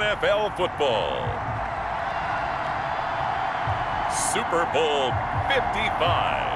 NFL football. Super Bowl 55.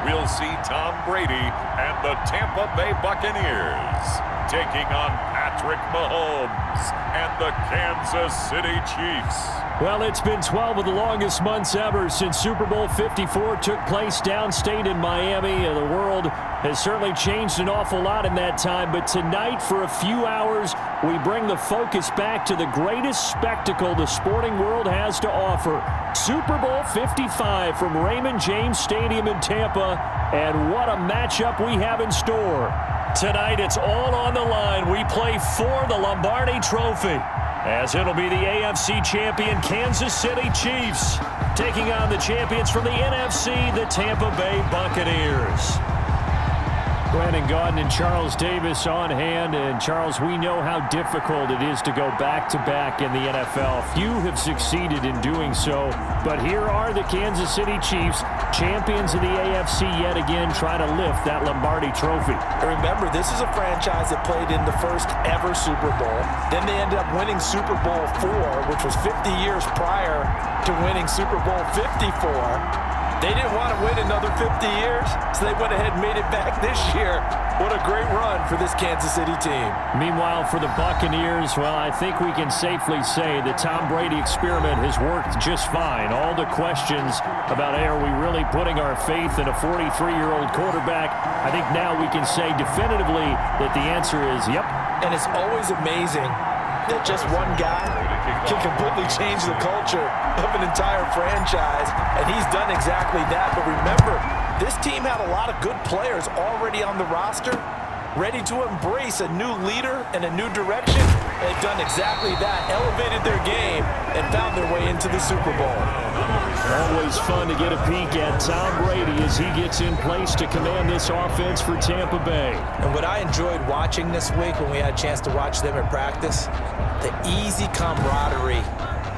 We'll see Tom Brady and the Tampa Bay Buccaneers taking on Patrick Mahomes and the Kansas City Chiefs. Well, it's been 12 of the longest months ever since Super Bowl 54 took place downstate in Miami. The world has certainly changed an awful lot in that time, but tonight, for a few hours, we bring the focus back to the greatest spectacle the sporting world has to offer. Super Bowl 55 from Raymond James Stadium in Tampa, and what a matchup we have in store. Tonight, it's all on the line. We play for the Lombardi Trophy, as it'll be the AFC champion Kansas City Chiefs taking on the champions from the NFC, the Tampa Bay Buccaneers. Brandon Gaudin and Charles Davis on hand. And, Charles, we know how difficult it is to go back-to-back in the NFL. Few have succeeded in doing so. But here are the Kansas City Chiefs, champions of the AFC yet again, trying to lift that Lombardi Trophy. Remember, this is a franchise that played in the first ever Super Bowl. Then they ended up winning Super Bowl IV, which was 50 years prior to winning Super Bowl 54. They didn't want to win another 50 years, so they went ahead and made it back this year. What a great run for this Kansas City team. Meanwhile, for the Buccaneers, well, I think we can safely say the Tom Brady experiment has worked just fine. All the questions about, hey, are we really putting our faith in a 43-year-old quarterback? I think now we can say definitively that the answer is yep. And it's always amazing that just one guy can completely change the culture of an entire franchise, and he's done exactly that. But remember, this team had a lot of good players already on the roster, ready to embrace a new leader and a new direction. They've done exactly that, elevated their game, and found their way into the Super Bowl. Always fun to get a peek at Tom Brady as he gets in place to command this offense for Tampa Bay. And what I enjoyed watching this week when we had a chance to watch them at practice, the easy camaraderie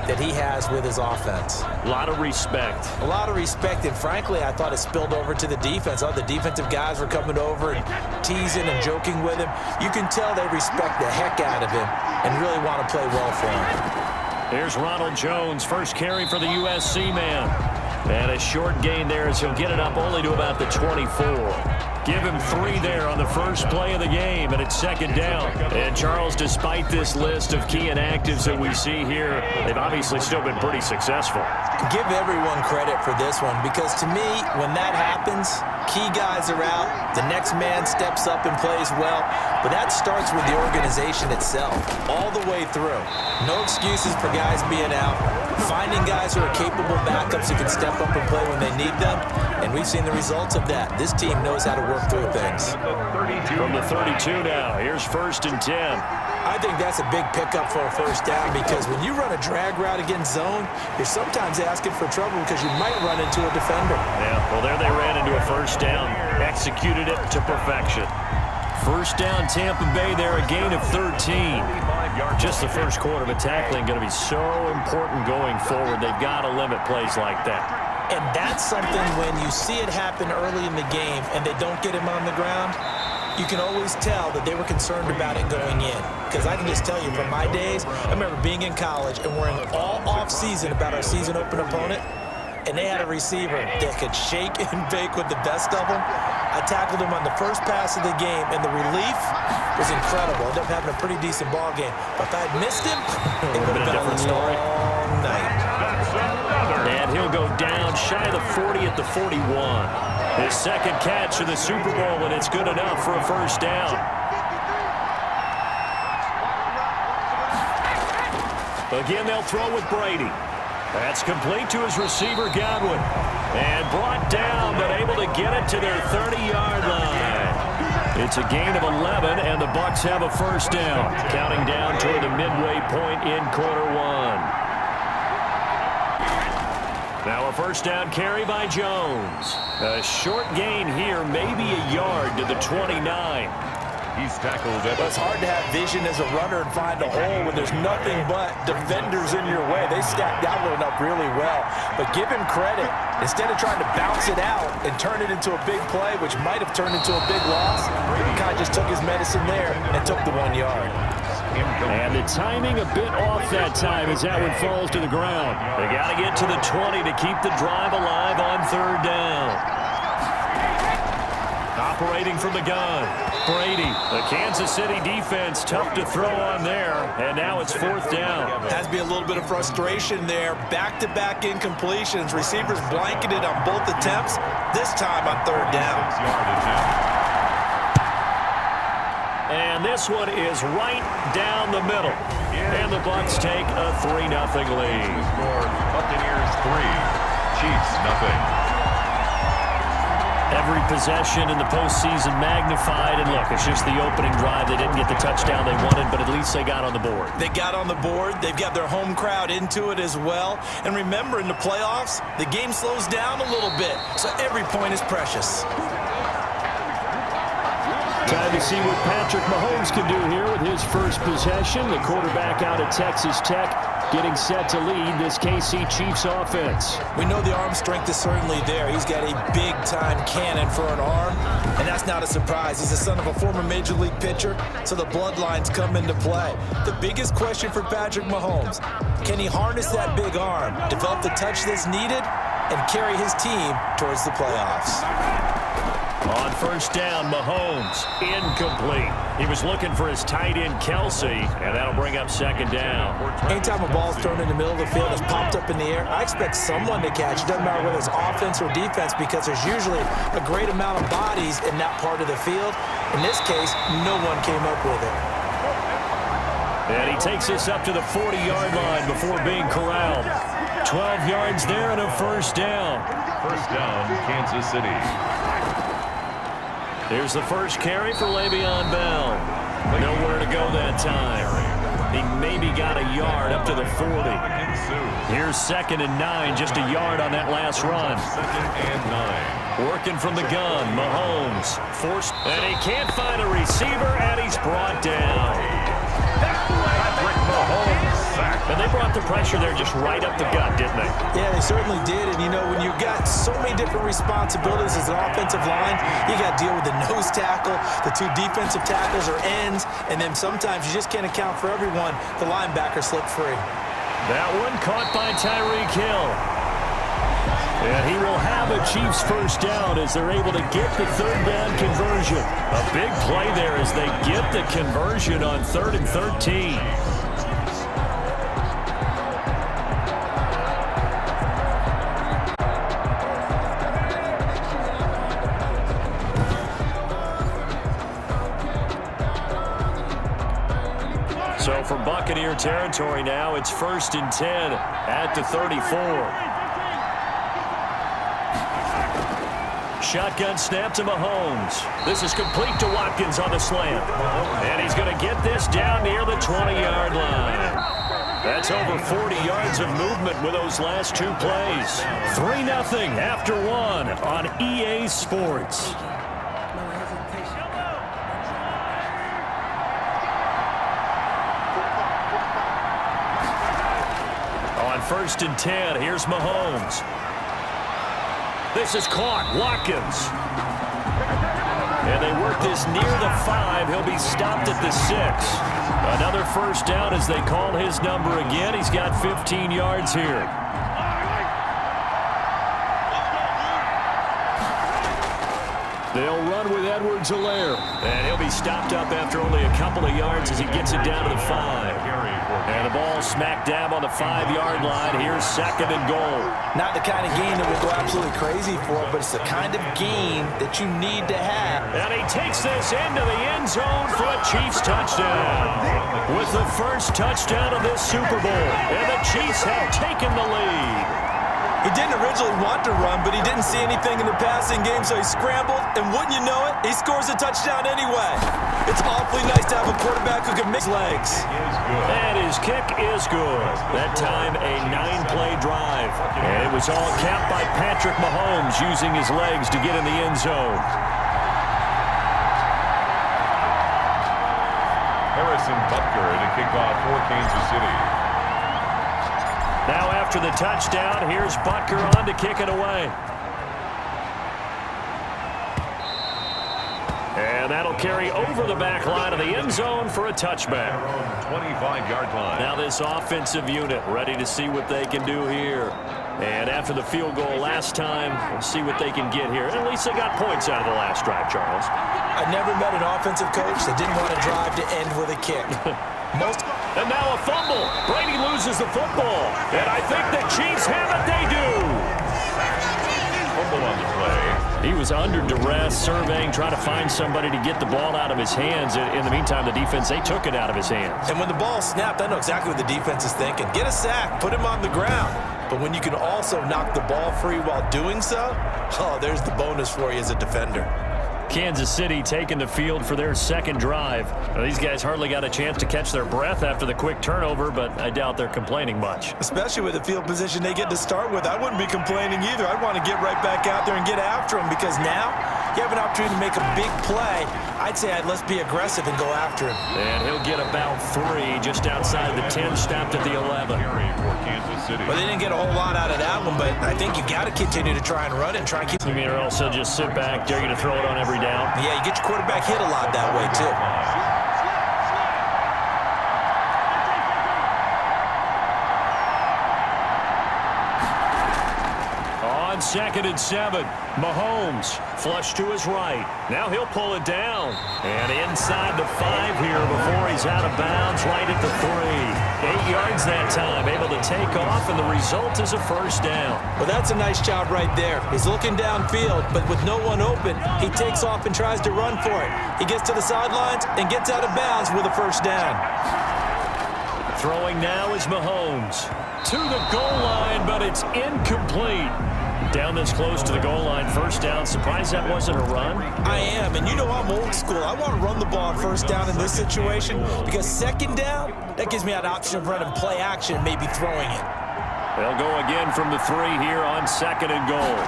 that he has with his offense. A lot of respect. A lot of respect, and frankly, I thought it spilled over to the defense. All the defensive guys were coming over and teasing and joking with him. You can tell they respect the heck out of him and really want to play well for him. There's Ronald Jones, first carry for the USC man. And a short gain there as he'll get it up only to about the 24. Give him 3 there on the first play of the game, and it's second down. And, Charles, despite this list of key inactives that we see here, they've obviously still been pretty successful. Give everyone credit for this one, because to me, when that happens, key guys are out, the next man steps up and plays well, but that starts with the organization itself, all the way through. No excuses for guys being out, finding guys who are capable backups who can step up and play when they need them, and we've seen the results of that. This team knows how to work through things. From the 32 now, here's 1st and 10. I think that's a big pickup for a first down, because when you run a drag route against zone, you're sometimes asking for trouble because you might run into a defender. Yeah, well, there they ran into a first down, executed it to perfection. First down, Tampa Bay there, a gain of 13. Just the first quarter, but tackling going to be so important going forward. They've got to limit plays like that. And that's something when you see it happen early in the game and they don't get him on the ground, you can always tell that they were concerned about it going in. Because I can just tell you from my days, I remember being in college and worrying all off-season about our season opener opponent, and they had a receiver that could shake and bake with the best of them. I tackled him on the first pass of the game, and the relief was incredible. I ended up having a pretty decent ball game. But if I had missed him, it would have been a long night. And he'll go down shy of the 40 at the 41. His second catch of the Super Bowl, and it's good enough for a first down. Again, they'll throw with Brady. That's complete to his receiver, Godwin. And brought down, but able to get it to their 30-yard line. It's a gain of 11, and the Bucs have a first down, counting down toward the midway point in quarter one. Now a first down carry by Jones. A short gain here, maybe a yard to the 29. He's tackled at Well, it's hard to have vision as a runner and find a hole when there's nothing but defenders in your way. They stacked that one up really well. But give him credit. Instead of trying to bounce it out and turn it into a big play, which might have turned into a big loss, he kind of just took his medicine there and took the 1 yard. And the timing a bit off that time as that one falls to the ground. They got to get to the 20 to keep the drive alive on third down. Operating from the gun, Brady. The Kansas City defense tough to throw on there, and now it's fourth down. Has to be a little bit of frustration there. Back-to-back incompletions. Receivers blanketed on both attempts, this time on third down. And this one is right down the middle. And the Bucs take a 3-0 lead. Buccaneers 3, Chiefs 0. Every possession in the postseason magnified, and look, it's just the opening drive. They didn't get the touchdown they wanted, but at least they got on the board. They got on the board. They've got their home crowd into it as well. And remember, in the playoffs, the game slows down a little bit, so every point is precious. Time to see what Patrick Mahomes can do here with his first possession. The quarterback out of Texas Tech getting set to lead this KC Chiefs offense. We know the arm strength is certainly there. He's got a big-time cannon for an arm, and that's not a surprise. He's the son of a former Major League pitcher, so the bloodlines come into play. The biggest question for Patrick Mahomes, can he harness that big arm, develop the touch that's needed, and carry his team towards the playoffs? On first down, Mahomes, incomplete. He was looking for his tight end, Kelsey, and that'll bring up second down. Anytime a ball's thrown in the middle of the field, it's popped up in the air, I expect someone to catch. It doesn't matter whether it's offense or defense, because there's usually a great amount of bodies in that part of the field. In this case, no one came up with it. And he takes us up to the 40-yard line before being corralled. 12 yards there and a first down. First down, Kansas City. Here's the first carry for Le'Veon Bell. Nowhere to go that time. He maybe got a yard up to the 40. Here's 2nd and 9, just a yard on that last run. 2nd and 9. Working from the gun, Mahomes forced, and he can't find a receiver, and he's brought down. Patrick Mahomes sacked. And they brought the pressure there just right up the gut, didn't they? Yeah, they certainly did. And, you know, when you've got so many different responsibilities as an offensive line, you got to deal with the nose tackle, the two defensive tackles or ends, and then sometimes you just can't account for everyone. The linebacker slipped free. That one caught by Tyreek Hill. And he will have a Chiefs first down as they're able to get the third down conversion. A big play there as they get the conversion on 3rd and 13. So from Buccaneer territory now, it's 1st and 10 at the 34. Shotgun snap to Mahomes. This is complete to Watkins on the slant. And he's going to get this down near the 20-yard line. That's over 40 yards of movement with those last two plays. 3-0 after one on EA Sports. On 1st and 10, here's Mahomes. This is caught. Watkins. And they work this near the 5. He'll be stopped at the 6. Another first down as they call his number again. He's got 15 yards here. They'll run with Edwards-Helaire. And he'll be stopped up after only a couple of yards as he gets it down to the 5. And the ball smack dab on the 5-yard line. Here's 2nd and goal. Not the kind of game that we'll go absolutely crazy for, but it's the kind of game that you need to have. And he takes this into the end zone for a Chiefs touchdown. With the first touchdown of this Super Bowl. And the Chiefs have taken the lead. He didn't originally want to run, but he didn't see anything in the passing game, so he scrambled, and wouldn't you know it, he scores a touchdown anyway. It's awfully nice to have a quarterback who can mix legs. And his kick is good. That time, a 9-play drive. And it was all capped by Patrick Mahomes using his legs to get in the end zone. Harrison Butker to kick off for Kansas City. Now after the touchdown, here's Butker on to kick it away. And that'll carry over the back line of the end zone for a touchback. 25-yard line. Now this offensive unit ready to see what they can do here. And after the field goal last time, we'll see what they can get here. At least they got points out of the last drive, Charles. I never met an offensive coach that didn't want to drive to end with a kick. And now a fumble. Brady loses the football. And I think the Chiefs have it. They do. Fumble on the play. He was under duress, surveying, trying to find somebody to get the ball out of his hands. In the meantime, the defense, they took it out of his hands. And when the ball snapped, I know exactly what the defense is thinking. Get a sack, put him on the ground. But when you can also knock the ball free while doing so, oh, there's the bonus for you as a defender. Kansas City taking the field for their second drive. Now, these guys hardly got a chance to catch their breath after the quick turnover, but I doubt they're complaining much. Especially with the field position they get to start with. I wouldn't be complaining either. I'd want to get right back out there and get after them because now you have an opportunity to make a big play. I'd say let's be aggressive and go after him. And he'll get about 3 just outside the 10, stopped at the 11. Well, they didn't get a whole lot out of that one, but I think you got to continue to try and run it and try and keep. You mean or also just sit back, dare you to throw it on every down? Yeah, you get your quarterback hit a lot that way, too. On 2nd and 7, Mahomes flush to his right. Now he'll pull it down. And inside the 5 here before he's out of bounds, right at the 3. 8 yards that time, able to take off, and the result is a first down. Well, that's a nice job right there. He's looking downfield, but with no one open, he takes off and tries to run for it. He gets to the sidelines and gets out of bounds with a first down. Throwing now is Mahomes. To the goal line, but it's incomplete. Down this close to the goal line, first down. Surprised that wasn't a run? I am, and you know I'm old school. I want to run the ball on first down in this situation because second down, that gives me an option of running play action and maybe throwing it. They'll go again from the 3 here on 2nd and goal.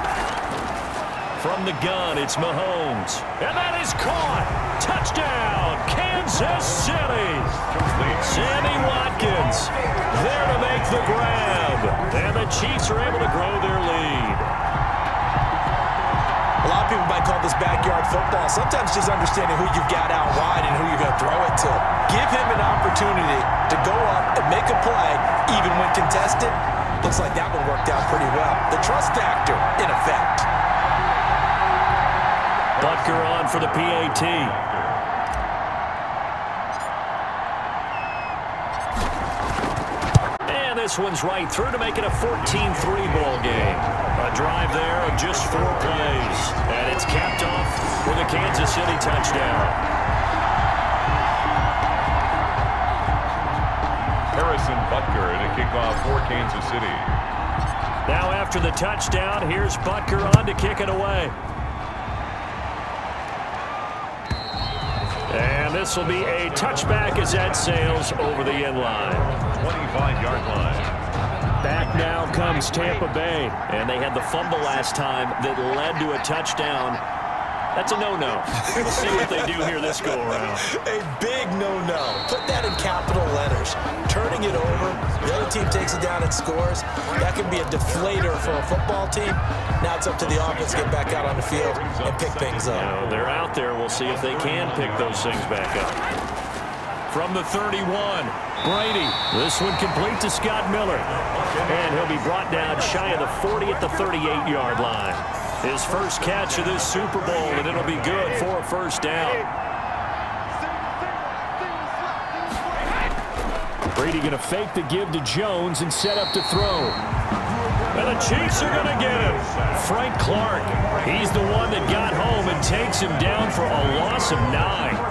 From the gun, it's Mahomes. And that is caught. Touchdown, Kansas City. Sammy Watkins there to make the grab. And the Chiefs are able to grow their lead. A lot of people might call this backyard football. Sometimes just understanding who you've got out wide and who you're going to throw it to. Give him an opportunity to go up and make a play, even when contested. Looks like that one worked out pretty well. The trust factor, in effect. Butker on for the PAT. And this one's right through to make it a 14-3 ball game. A drive there of just 4 plays. And it's capped off with a Kansas City touchdown. Harrison Butker to kick off for Kansas City. Now after the touchdown, here's Butker on to kick it away. And this will be a touchback as that sails over the end line. 25-yard line. Back now comes Tampa Bay. And they had the fumble last time that led to a touchdown. That's a no-no. We'll see what they do here this go-around. A big no-no. Put that in capital letters. Turning it over, the other team takes it down and scores. That can be a deflator for a football team. Now it's up to the offense to get back out on the field and pick things up. They're out there. We'll see if they can pick those things back up. From the 31, Brady. This one complete to Scott Miller. And he'll be brought down shy of the 40 at the 38-yard line. His first catch of this Super Bowl, and it'll be good for a first down. Brady going to fake the give to Jones and set up to throw. And the Chiefs are going to get him. Frank Clark, he's the one that got home and takes him down for a loss of 9.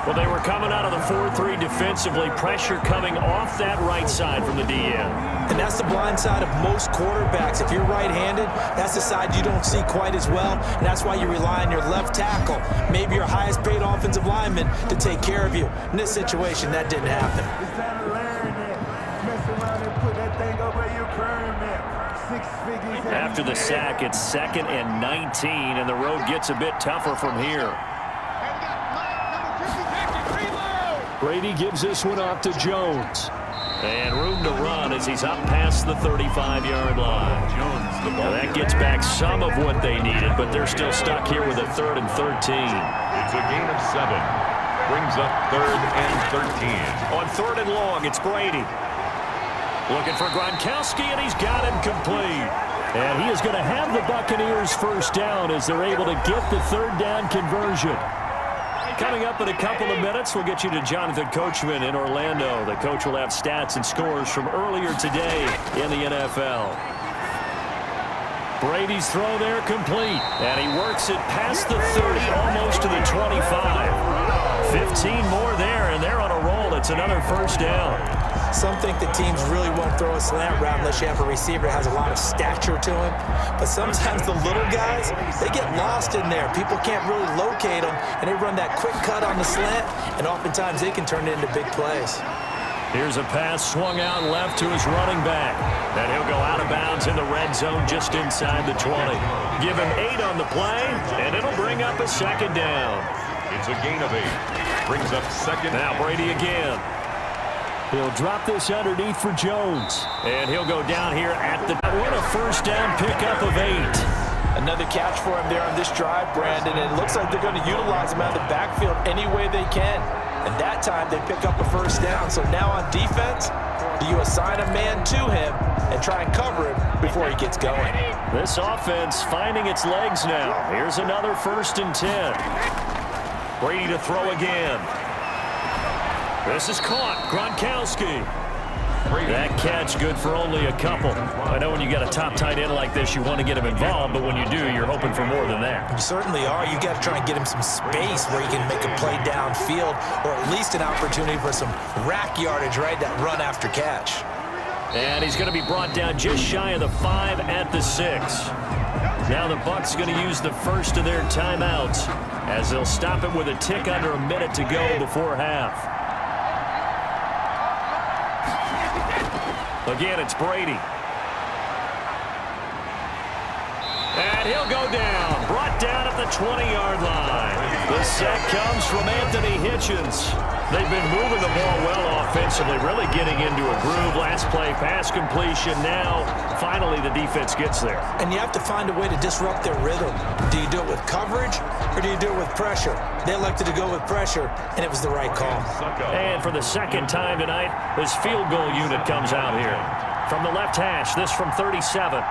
Well, they were coming out of the 4-3 defensively. Pressure coming off that right side from the DN. And that's the blind side of most quarterbacks. If you're right-handed, that's the side you don't see quite as well. And that's why you rely on your left tackle, maybe your highest-paid offensive lineman, to take care of you. In this situation, that didn't happen. After the sack, it's 2nd and 19, and the road gets a bit tougher from here. Brady gives this one off to Jones. And room to run as he's up past the 35-yard line. Now that gets back some of what they needed, but they're still stuck here with a 3rd and 13. It's a gain of 7. Brings up 3rd and 13. On 3rd and long, it's Brady. Looking for Gronkowski, and he's got him complete. And he is going to have the Buccaneers first down as they're able to get the 3rd down conversion. Coming up in a couple of minutes, we'll get you to Jonathan Coachman in Orlando. The coach will have stats and scores from earlier today in the NFL. Brady's throw there complete, and he works it past the 30, almost to the 25. 15 more there, and they're on a roll. It's another first down. Some think that teams really won't throw a slant route unless you have a receiver that has a lot of stature to him. But sometimes the little guys, they get lost in there. People can't really locate them, and they run that quick cut on the slant, and oftentimes they can turn it into big plays. Here's a pass swung out left to his running back. And he'll go out of bounds in the red zone just inside the 20. Give him 8 on the play, and it'll bring up a 2nd down. It's a gain of 8. Brings up 2nd. Now Brady again. He'll drop this underneath for Jones. And he'll go down here at the... What a first down pickup of 8. Another catch for him there on this drive, Brandon. And it looks like they're going to utilize him out of the backfield any way they can. And that time they pick up a first down. So now on defense, do you assign a man to him and try and cover him before he gets going? This offense finding its legs now. Here's another 1st and 10. Brady to throw again. This is caught. Gronkowski. That catch good for only a couple. I know when you got a top tight end like this, you want to get him involved, but when you do, you're hoping for more than that. You certainly are. You got to try and get him some space where he can make a play downfield, or at least an opportunity for some rack yardage, right? That run after catch. And he's going to be brought down just shy of the 5 at the 6. Now the Bucs going to use the first of their timeouts as they'll stop it with a tick under a minute to go before half. Again, it's Brady. And he'll go down. Brought down at the 20-yard line. The sack comes from Anthony Hitchens. They've been moving the ball well offensively, really getting into a groove. Last play, pass completion. Now, finally, the defense gets there. And you have to find a way to disrupt their rhythm. Do you do it with coverage, or do you do it with pressure? They elected to go with pressure, and it was the right call. And for the 2nd time tonight, this field goal unit comes out here. From the left hash, this from 37.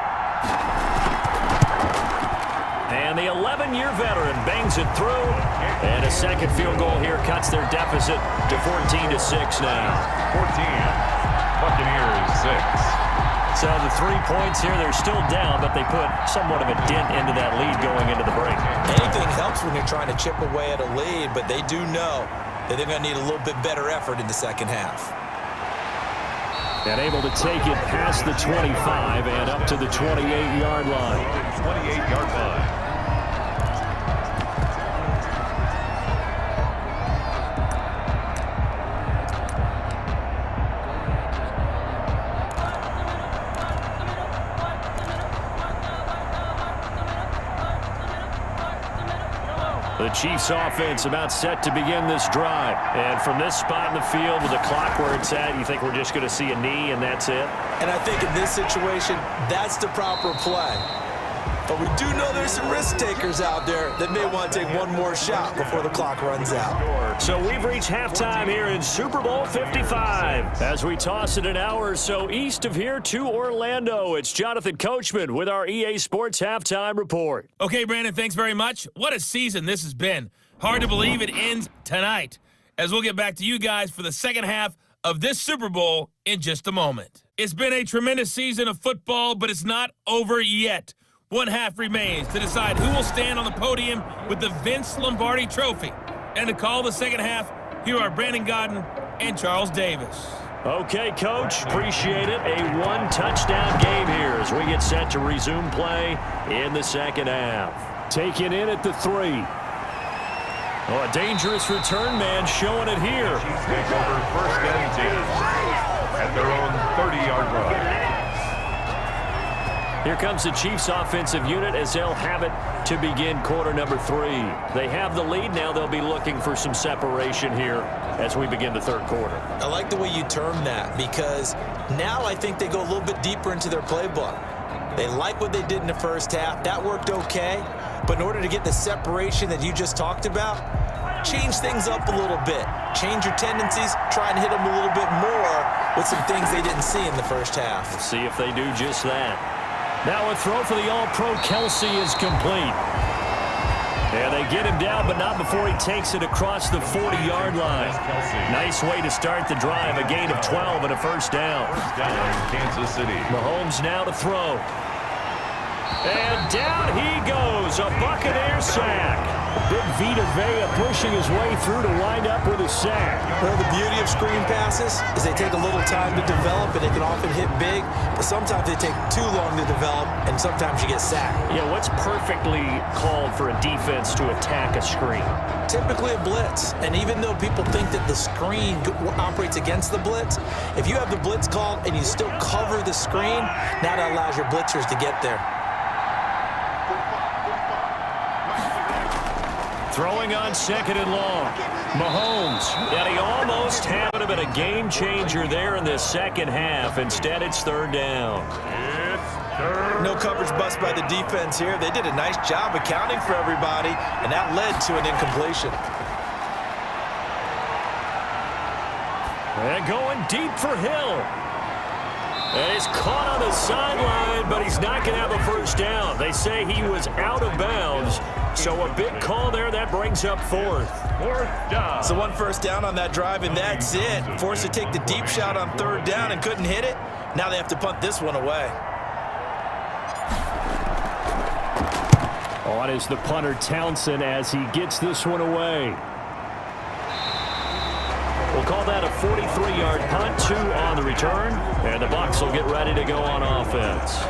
And the 11-year veteran bangs it through. And a second field goal here cuts their deficit to 14-6 now. 14. Buccaneers 6. So the 3 points here, they're still down, but they put somewhat of a dent into that lead going into the break. Anything helps when you're trying to chip away at a lead, but they do know that they're going to need a little bit better effort in the second half. And able to take it past the 25 and up to the 28-yard line. 28-yard line. The Chiefs offense about set to begin this drive. And from this spot in the field with the clock where it's at, you think we're just going to see a knee and that's it? And I think in this situation, that's the proper play. But we do know there's some risk takers out there that may want to take one more shot before the clock runs out. So we've reached halftime here in Super Bowl 55. As we toss it an hour or so east of here to Orlando, it's Jonathan Coachman with our EA Sports Halftime Report. Okay, Brandon, thanks very much. What a season this has been. Hard to believe it ends tonight, as we'll get back to you guys for the second half of this Super Bowl in just a moment. It's been a tremendous season of football, but it's not over yet. One half remains to decide who will stand on the podium with the Vince Lombardi Trophy. And to call the second half, here are Brandon Godden and Charles Davis. Okay, Coach, appreciate it. A one-touchdown game here as we get set to resume play in the second half. Taken in at the 3. Oh, a dangerous return man showing it here. Chiefs take over first and 10 at their own 30-yard line. Here comes the Chiefs offensive unit as they'll have it to begin quarter number 3. They have the lead. Now they'll be looking for some separation here as we begin the third quarter. I like the way you term that because now I think they go a little bit deeper into their playbook. They like what they did in the first half. That worked okay. But in order to get the separation that you just talked about, change things up a little bit. Change your tendencies. Try and hit them a little bit more with some things they didn't see in the first half. We'll see if they do just that. Now a throw for the All-Pro Kelsey is complete. And they get him down, but not before he takes it across the 40-yard line. Nice way to start the drive. A gain of 12 and a first down. First down, Kansas City. Mahomes now to throw. And down he goes. A Buccaneers sack. Big Vita Vea pushing his way through to wind up with a sack. Well, the beauty of screen passes is they take a little time to develop, and they can often hit big, but sometimes they take too long to develop, and sometimes you get sacked. Yeah, what's perfectly called for a defense to attack a screen? Typically a blitz, and even though people think that the screen operates against the blitz, if you have the blitz called and you still cover the screen, now that allows your blitzers to get there. Throwing on second and long. Mahomes, and he almost had it, but a game changer there in the second half. Instead, it's third down. No coverage bust by the defense here. They did a nice job accounting for everybody, and that led to an incompletion. And going deep for Hill. And he's caught on the sideline, but he's not going to have a first down. They say he was out of bounds. So a big call there. That brings up fourth. Fourth down. So one first down on that drive, and that's it. Forced to take the deep shot on third down and couldn't hit it. Now they have to punt this one away. On is the punter Townsend as he gets this one away. We'll call that a 43-yard punt, 2 on the return, and the Bucs will get ready to go on offense.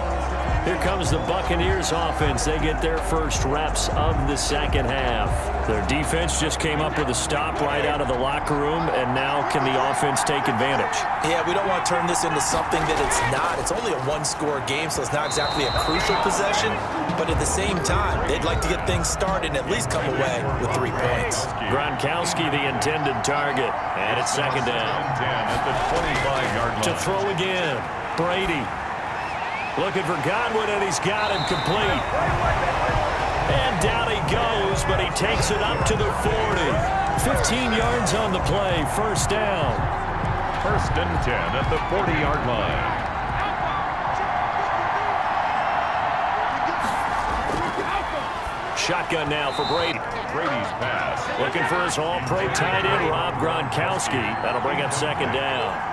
Here comes the Buccaneers offense. They get their first reps of the second half. Their defense just came up with a stop right out of the locker room, and now can the offense take advantage? Yeah, we don't want to turn this into something that it's not. It's only a one-score game, so it's not exactly a crucial possession, but at the same time, they'd like to get things started and at least come away with 3 points. Gronkowski, the intended target, and it's second down. 10 at the 25-yard line. To throw again, Brady. Looking for Godwin, and he's got him complete. And down he goes, but he takes it up to the 40. 15 yards on the play, first down. First and 10 at the 40-yard line. Shotgun now for Brady. Brady's pass. Looking for his all-pro tight end, Rob Gronkowski. That'll bring up second down.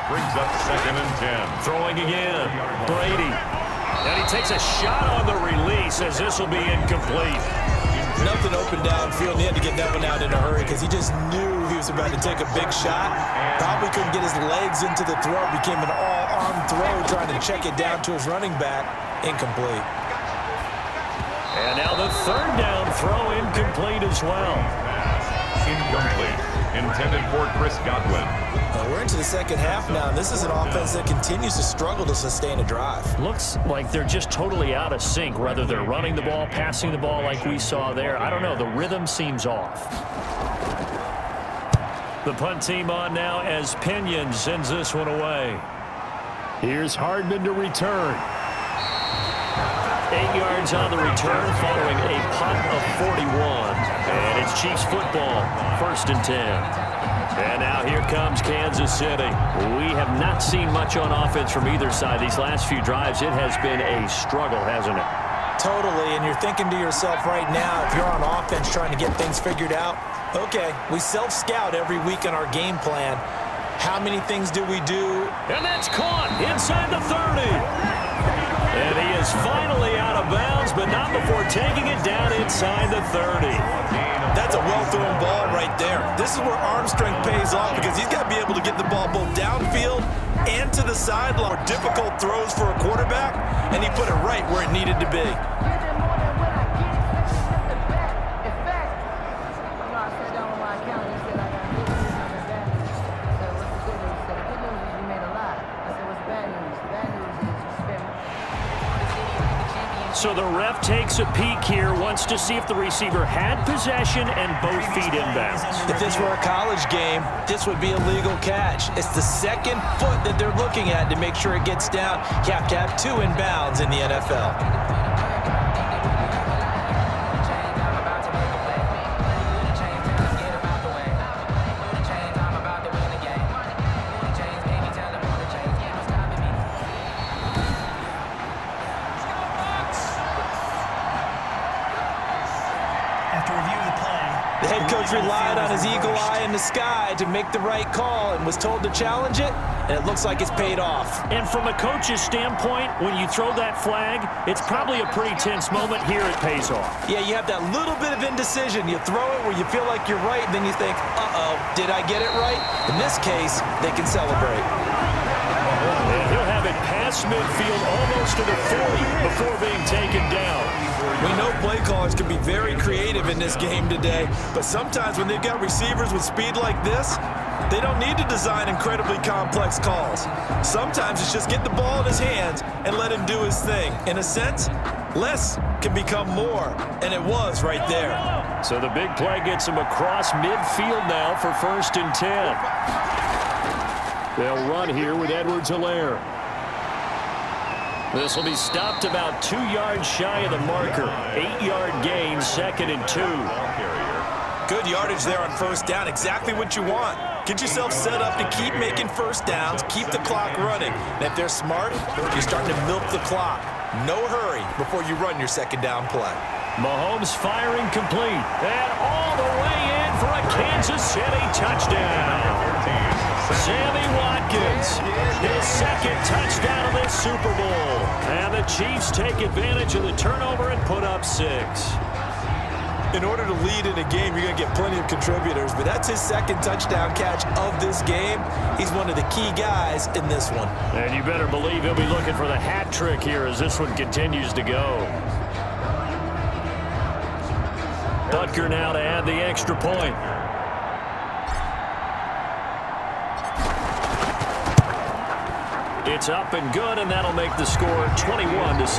Brings up second and 10. Throwing again. Brady. And he takes a shot on the release as this will be incomplete. Nothing open downfield. He had to get that one out in a hurry because he just knew he was about to take a big shot. Probably couldn't get his legs into the throw. Became an all-arm throw trying to check it down to his running back. Incomplete. And now the third down throw incomplete as well. Incomplete. Intended for Chris Godwin. We're into the second half now, and this is an offense that continues to struggle to sustain a drive. Looks like they're just totally out of sync, whether they're running the ball, passing the ball like we saw there. I don't know. The rhythm seems off. The punt team on now as Pinion sends this one away. Here's Hardman to return. 8 yards on the return following a punt of 41. And it's Chiefs football, first and 10. And now here comes Kansas City. We have not seen much on offense from either side these last few drives. It has been a struggle, hasn't it? Totally, and you're thinking to yourself right now, if you're on offense trying to get things figured out, okay, we self-scout every week in our game plan. How many things do we do? And that's caught inside the 30. And he is finally out of bounds, but not before taking it down inside the 30. That's a well-thrown ball right there. This is where arm strength pays off because he's got to be able to get the ball both downfield and to the sideline. Difficult throws for a quarterback, and he put it right where it needed to be. So the ref takes a peek here, wants to see if the receiver had possession and both feet inbounds. If this were a college game, this would be a legal catch. It's the second foot that they're looking at to make sure it gets down. You have to have 2 inbounds in the NFL. The head coach relied on his eagle eye in the sky to make the right call and was told to challenge it, and it looks like it's paid off. And from a coach's standpoint, when you throw that flag, it's probably a pretty tense moment. Here it pays off. Yeah, you have that little bit of indecision. You throw it where you feel like you're right, and then you think, uh-oh, did I get it right? In this case, they can celebrate. And he'll have it past midfield almost to the 40 before being taken down. We know play callers can be very creative in this game today, but sometimes when they've got receivers with speed like this, they don't need to design incredibly complex calls. Sometimes it's just get the ball in his hands and let him do his thing. In a sense, less can become more, and it was right there. So the big play gets him across midfield now for 1st and 10. They'll run here with Edwards-Helaire. This will be stopped about 2 yards shy of the marker. 8-yard gain, 2nd and 2. Good yardage there on 1st down. Exactly what you want. Get yourself set up to keep making 1st downs, keep the clock running. And if they're smart, you're starting to milk the clock. No hurry before you run your 2nd down play. Mahomes firing complete. And all the way in for a Kansas City touchdown. Sammy Watkins, his 2nd touchdown of this Super Bowl. And the Chiefs take advantage of the turnover and put up 6. In order to lead in a game, you're going to get plenty of contributors, but that's his 2nd touchdown catch of this game. He's one of the key guys in this one. And you better believe he'll be looking for the hat trick here as this one continues to go. Butker now to add the extra point. It's up and good, and that'll make the score 21-6.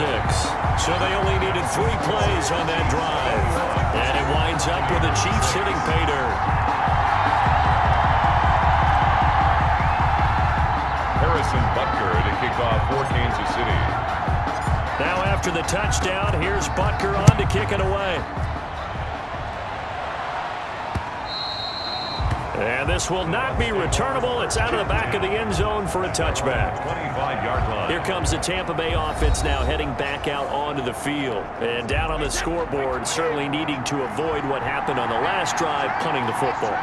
So they only needed 3 plays on that drive. And it winds up with the Chiefs hitting pay dirt. Harrison Butker to kick off for Kansas City. Now after the touchdown, here's Butker on to kick it away. And this will not be returnable. It's out of the back of the end zone for a touchback. 25-yard line. Here comes the Tampa Bay offense now heading back out onto the field. And down on the scoreboard, certainly needing to avoid what happened on the last drive, punting the football.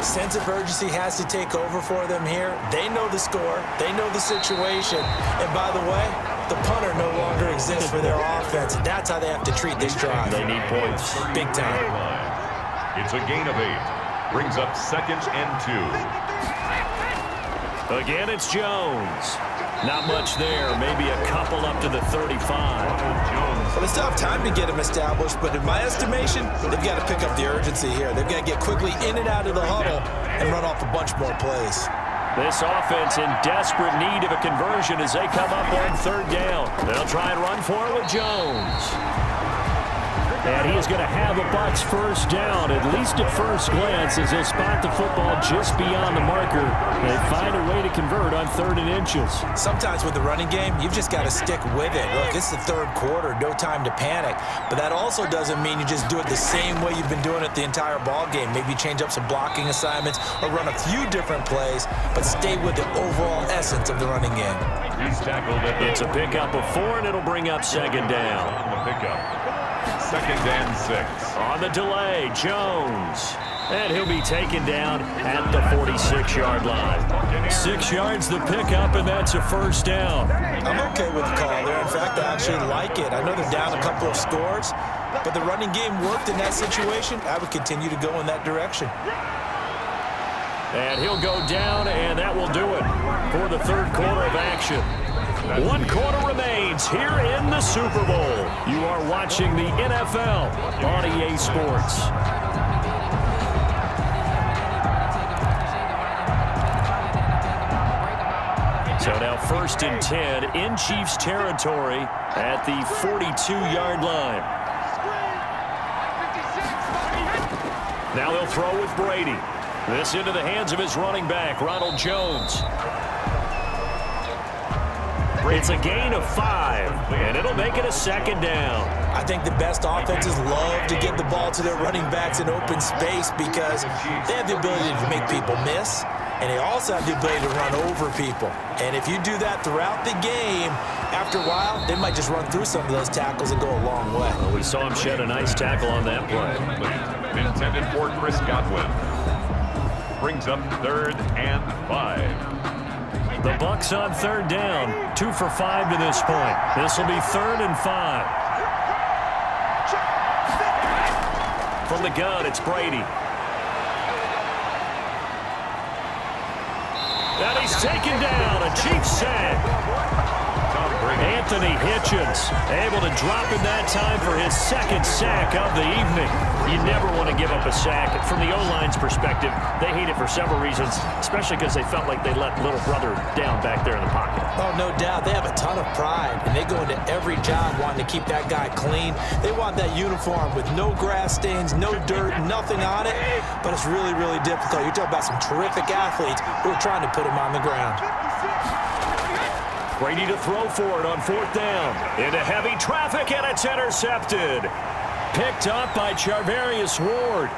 Sense of urgency has to take over for them here. They know the score. They know the situation. And by the way, the punter no longer exists for their offense. And that's how they have to treat this drive. They need points. Big time. It's a gain of 8. Brings up 2nd and 2. Again, it's Jones. Not much there. Maybe a couple up to the 35. Well, they still have time to get him established, but in my estimation, they've got to pick up the urgency here. They've got to get quickly in and out of the huddle and run off a bunch more plays. This offense in desperate need of a conversion as they come up on 3rd down. They'll try and run for it with Jones. And he is going to have a Bucs 1st down, at least at first glance, as they'll spot the football just beyond the marker and find a way to convert on 3rd and inches. Sometimes with the running game, you've just got to stick with it. Look, it's the 3rd quarter, no time to panic. But that also doesn't mean you just do it the same way you've been doing it the entire ball game. Maybe change up some blocking assignments or run a few different plays, but stay with the overall essence of the running game. He's tackled at the It's a pickup of 4, and it'll bring up 2nd down. pickup. 2nd and 6. On the delay, Jones. And he'll be taken down at the 46-yard line. 6 yards the pickup, and that's a first down. I'm okay with the call there. In fact, I actually like it. I know they're down a couple of scores, but the running game worked in that situation. I would continue to go in that direction. And he'll go down, and that will do it for the third quarter of action. 1 quarter remains here in the Super Bowl. You are watching the NFL on EA Sports. So now 1st and 10 in Chiefs territory at the 42-yard line. Now they'll throw with Brady. This into the hands of his running back, Ronald Jones. It's a gain of 5, and it'll make it a 2nd down. I think the best offenses love to get the ball to their running backs in open space because they have the ability to make people miss, and they also have the ability to run over people. And if you do that throughout the game, after a while, they might just run through some of those tackles and go a long way. Well, we saw him shed a nice tackle on that play. Intended for Chris Godwin. Brings up 3rd and 5. The Bucs on 3rd down. 2 for 5 to this point. This will be 3rd and 5. From the gun, it's Brady. And he's taken down. A Chiefs sack. Anthony Hitchens able to drop in that time for his 2nd sack of the evening. You never want to give up a sack. From the O-line's perspective, they hate it for several reasons, especially because they felt like they let little brother down back there in the pocket. Oh, no doubt. They have a ton of pride, and they go into every job wanting to keep that guy clean. They want that uniform with no grass stains, no dirt, nothing on it, but it's really, really difficult. You're talking about some terrific athletes who are trying to put him on the ground. Brady to throw for it on 4th down. Into heavy traffic, and it's intercepted. Picked up by Charvarius Ward.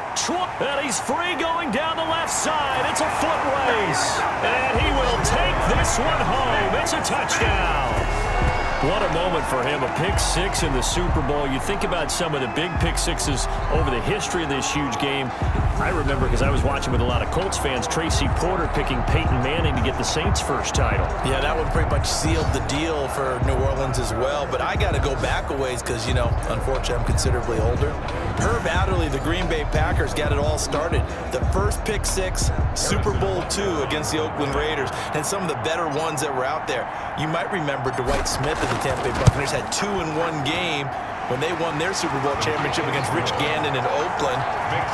And he's free going down the left side. It's a foot race. And he will take this one home. It's a touchdown. What a moment for him. A pick 6 in the Super Bowl. You think about some of the big pick 6s over the history of this huge game. I remember, because I was watching with a lot of Colts fans, Tracy Porter picking Peyton Manning to get the Saints' first title. Yeah, that one pretty much sealed the deal for New Orleans as well. But I got to go back a ways because, you know, unfortunately, I'm considerably older. Herb Adderley, the Green Bay Packers, got it all started. The first pick 6, Super Bowl II against the Oakland Raiders, and some of the better ones that were out there. You might remember Dwight Smith of the Tampa Bay Buccaneers had 2 in one game when they won their Super Bowl championship against Rich Gannon in Oakland.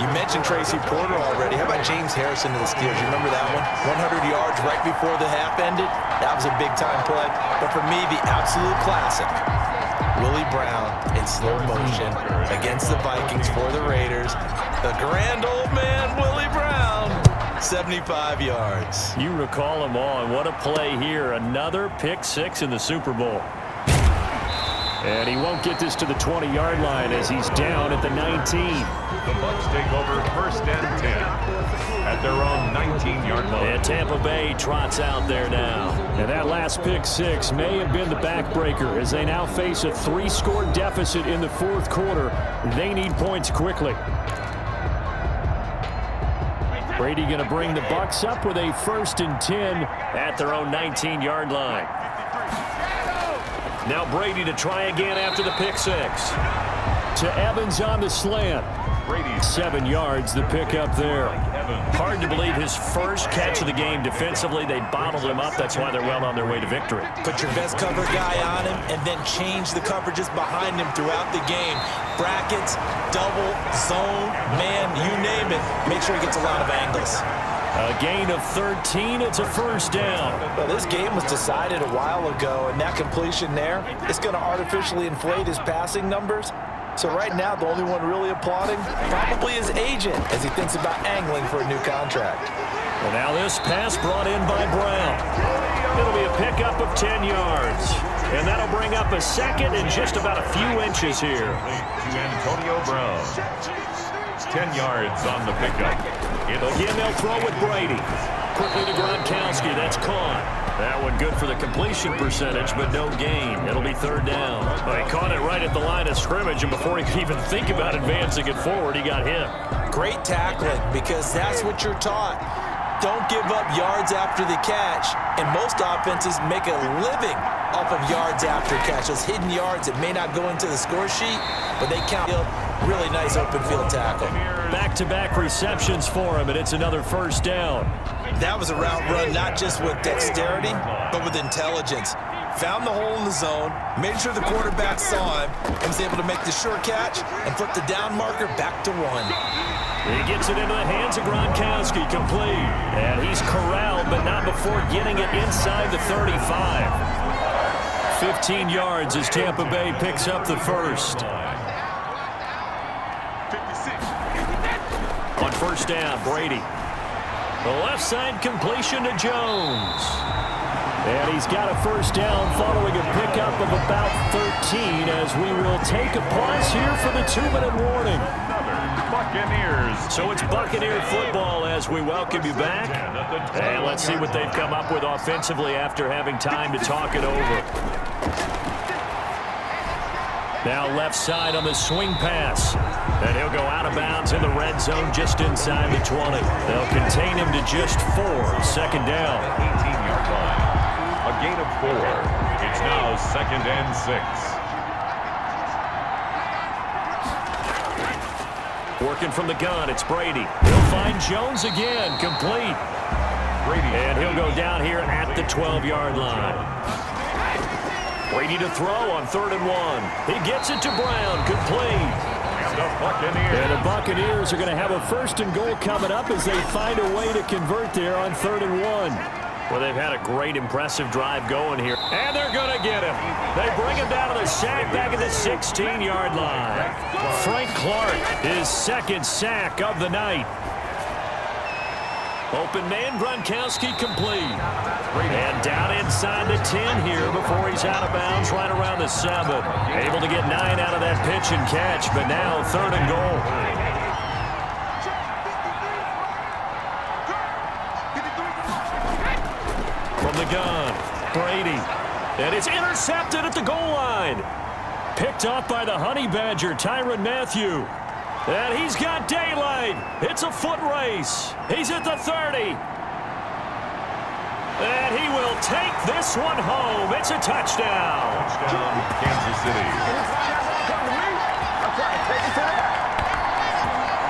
You mentioned Tracy Porter already. How about James Harrison of the Steelers? You remember that one? 100 yards right before the half ended. That was a big-time play. But for me, the absolute classic, Willie Brown in slow motion against the Vikings for the Raiders. The grand old man, Willie Brown, 75 yards. You recall them all, and what a play here. Another pick 6 in the Super Bowl. And he won't get this to the 20-yard line as he's down at the 19. The Bucs take over 1st and 10 at their own 19-yard line. And Tampa Bay trots out there now. And that last pick 6 may have been the backbreaker as they now face a 3-score deficit in the 4th quarter. They need points quickly. Brady going to bring the Bucs up with a 1st and 10 at their own 19-yard line. Now Brady to try again after the pick 6. To Evans on the slant. 7 yards, the pickup there. Hard to believe his first catch of the game defensively. They bottled him up. That's why they're well on their way to victory. Put your best cover guy on him and then change the coverages behind him throughout the game. Brackets, double, zone, man, you name it. Make sure he gets a lot of angles. A gain of 13. It's a 1st down. Well, this game was decided a while ago, and that completion there is going to artificially inflate his passing numbers. So right now, the only one really applauding probably his agent as he thinks about angling for a new contract. Well, now this pass brought in by Brown. It'll be a pickup of 10 yards. And that'll bring up a 2nd and just about a few inches here. To Antonio Brown. 10 yards on the pickup. Again, they'll throw with Brady. quickly to Gronkowski. That's caught. That one good for the completion percentage, but no gain. It'll be third down. Well, he caught it right at the line of scrimmage, and before he could even think about advancing it forward, he got hit. Great tackling, because that's what you're taught. Don't give up yards after the catch, and most offenses make a living off of yards after catch. Those hidden yards that may not go into the score sheet, but they count. Really nice open field tackle. Back-to-back receptions for him, and it's another first down. That was a route run not just with dexterity, but with intelligence. Found the hole in the zone, made sure the quarterback saw him, and was able to make the sure catch and flip the down marker back to 1. He gets it into the hands of Gronkowski, complete. And he's corralled, but not before getting it inside the 35. 15 yards as Tampa Bay picks up the first. On first down, Brady. The left side completion to Jones. And he's got a first down following a pickup of about 13 as we will take a pause here for the 2-minute warning. Buccaneers. So it's Buccaneer football as we welcome you back. And let's see what they've come up with offensively after having time to talk it over. Now left side on the swing pass. And he'll go out of bounds in the red zone just inside the 20. They'll contain him to just 4. Second down. 18-yard line. A gain of 4. It's now 2nd and 6. Working from the gun, it's Brady. He'll find Jones again, complete. Brady. And he'll go down here at the 12-yard line. Brady to throw on 3rd and 1. He gets it to Brown, complete. And the Buccaneers are going to have a 1st and goal coming up as they find a way to convert there on 3rd and 1. Well, they've had a great, impressive drive going here. And they're going to get him. They bring him down to the sack back at the 16-yard line. Frank Clark, his 2nd sack of the night. Open man, Gronkowski complete. And down inside the 10 here before he's out of bounds right around the 7. Able to get 9 out of that pitch and catch, but now 3rd and goal. From the gun, Brady. And it's intercepted at the goal line. Picked off by the Honey Badger, Tyrann Mathieu. And he's got daylight. It's a foot race. He's at the 30. And he will take this one home. It's a touchdown. Touchdown, Kansas City.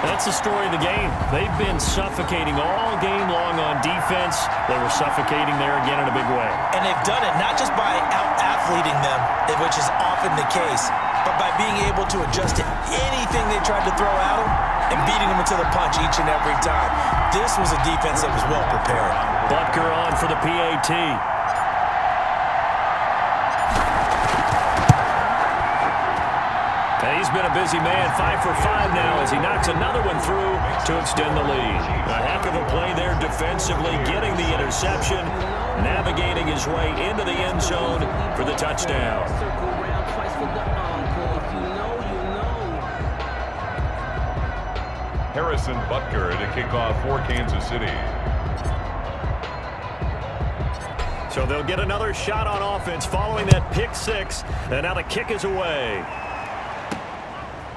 That's the story of the game. They've been suffocating all game long on defense. They were suffocating there again in a big way. And they've done it not just by out-athleting them, which is often the case, but by being able to adjust to anything they tried to throw at them and beating them into the punch each and every time. This was a defense that was well prepared. Butker on for the PAT. And he's been a busy man, 5 for 5 now as he knocks another one through to extend the lead. A heck of a play there defensively, getting the interception, navigating his way into the end zone for the touchdown. Harrison Butker to kick off for Kansas City. So they'll get another shot on offense following that pick 6, and now the kick is away.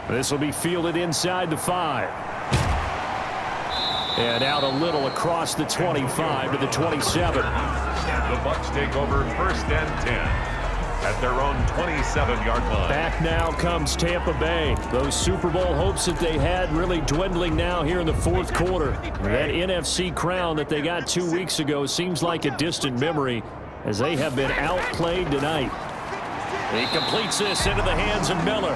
This will be fielded inside the 5. And out a little across the 25 to the 27. The Bucs take over 1st and 10 at their own 27-yard line. Back now comes Tampa Bay. Those Super Bowl hopes that they had really dwindling now here in the 4th quarter. That NFC crown that they got 2 weeks ago seems like a distant memory as they have been outplayed tonight. He completes this into the hands of Miller.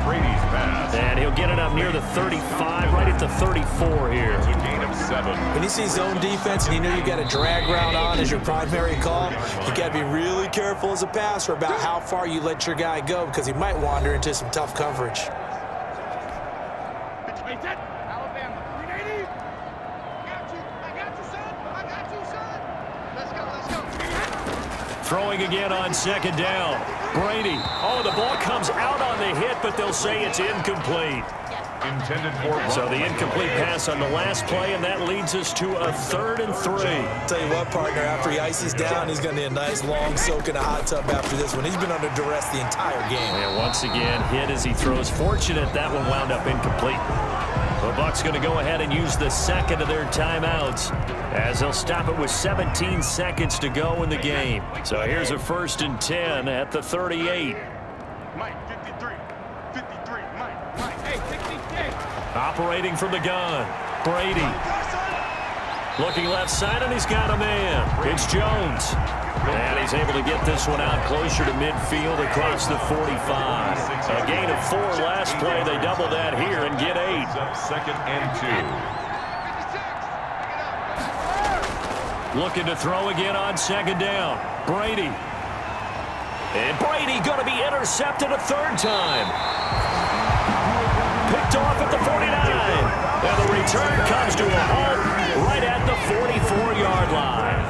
Brady's pass. And he'll get it up near the 35, right at the 34 here. It's a gain of 7. When you see zone defense and you know you got a drag route on as your primary call, you got to be really careful as a passer about how far you let your guy go because he might wander into some tough coverage. Throwing again on second down. Brady. Oh, the ball comes out on the hit, but they'll say it's incomplete. Intended for So the incomplete pass on the last play, and that leads us to a 3rd and 3. Tell you what, partner, after he ices down, he's going to need a nice long soak in a hot tub after this one. He's been under duress the entire game. And once again, hit as he throws. Fortunate that one wound up incomplete. The Bucs going to go ahead and use the second of their timeouts as they'll stop it with 17 seconds to go in the game. So here's a 1st and 10 at the 38. Mike, 53, Mike, hey, 63. Operating from the gun, Brady. Looking left side, and he's got a man. It's Jones. And he's able to get this one out closer to midfield across the 45. A gain of 4 last play. They double that here and get 8. 2nd and 2. Looking to throw again on second down. Brady. And Brady going to be intercepted a 3rd time. Picked off at the 49. And the return comes to a halt right at the 44-yard line.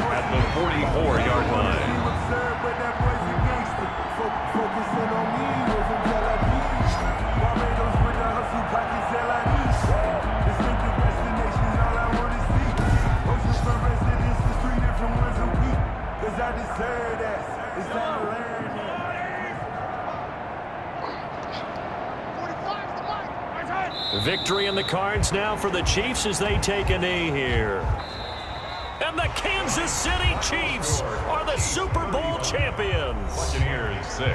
At the 44-yard line. Victory in the cards now for the Chiefs as they take a knee here. And the Kansas City Chiefs are the Super Bowl champions. Buccaneers 6.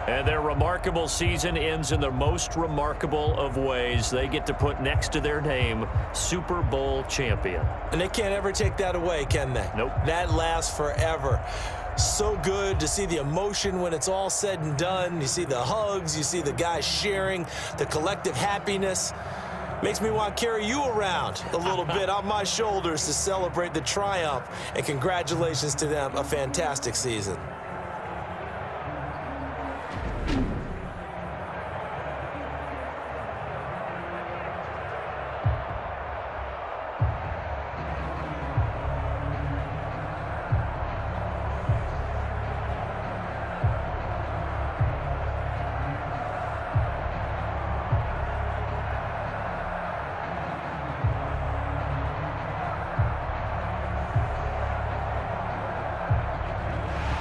And their remarkable season ends in the most remarkable of ways. They get to put next to their name, Super Bowl champion. And they can't ever take that away, can they? Nope. That lasts forever. So good to see the emotion when it's all said and done. You see the hugs, you see the guys sharing, the collective happiness. Makes me want to carry you around a little bit on my shoulders to celebrate the triumph. And congratulations to them, a fantastic season.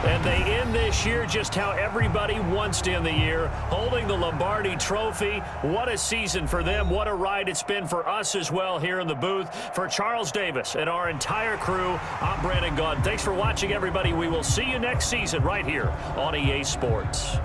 And they end this year just how everybody wants to end the year, holding the Lombardi Trophy. What a season for them. What a ride it's been for us as well here in the booth. For Charles Davis and our entire crew, I'm Brandon Gaudin. Thanks for watching, everybody. We will see you next season right here on EA Sports.